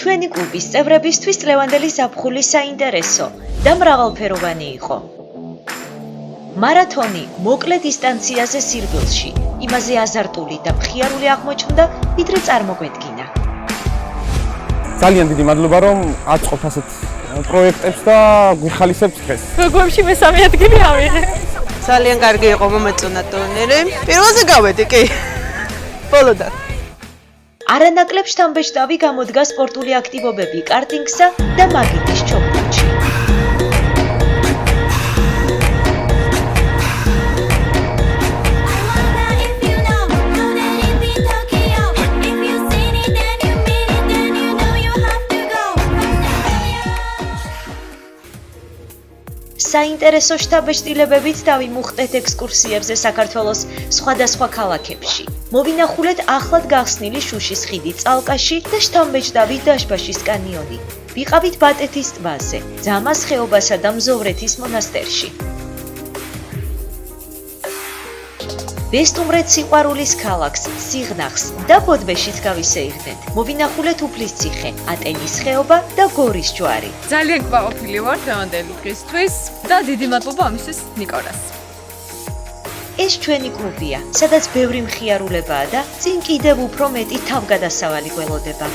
ჩვენი კლუბის წევრებისთვის წლევანდელი ზაფხული საინტერესო და მრავალფეროვანი იყო. მარათონი მოკლე დისტანციაზე სირბილში, იმაზე აზარტული და მხიარული აღმოჩნდა, ვიდრე წარმოგვედგინა. ძალიან დიდი მადლობა, რომ აწყობთ ასეთ პროექტებს და გვიხალისებთ დღეს. გოგოებში მესამე ადგილი ავიღე. ძალიან კარგი იყო მომეწონა ტურნირი. პირველზე გავედი კი. ბოლოდან. არანაკლებ შთამბეჭდავი გამოდგა სპორტული აქტივობები კარტინგსა და მაგიკის ჩოგბურთში. საინტერესო შთაბეჭდილებებით დავიმუხტეთ ექსკურსიებზე საქართველოს სხვადასხვა ქალაქებში. მოვინახულეთ ახლად გახსნილი შუშის ხიდი წალკაში და შთამბეჭდავი დაშბაშის კანიონი. ვიყავით ბატეთის ტბაზე, ძამას ხეობასა და მზოვრეთის მონასტერში. ვესტუმრეთ სიყვარულის ქალაქს, სიღნაღს და ბოდბეშიც გავისეირდეთ. მოვინახულეთ უფლისციხე, ატენის ხეობა და გორის ჯვარი. ძალიან გბაყოფილი ვარ დღევანდელი დღისთვის და დიდი მადლობა ამისთვის ნიკორას. ეს ჩვენი კლუბია, სადაც ბევრი მხიარულებაა და წინ კიდევ უფრო მეტი თავგადასავალი გველოდება.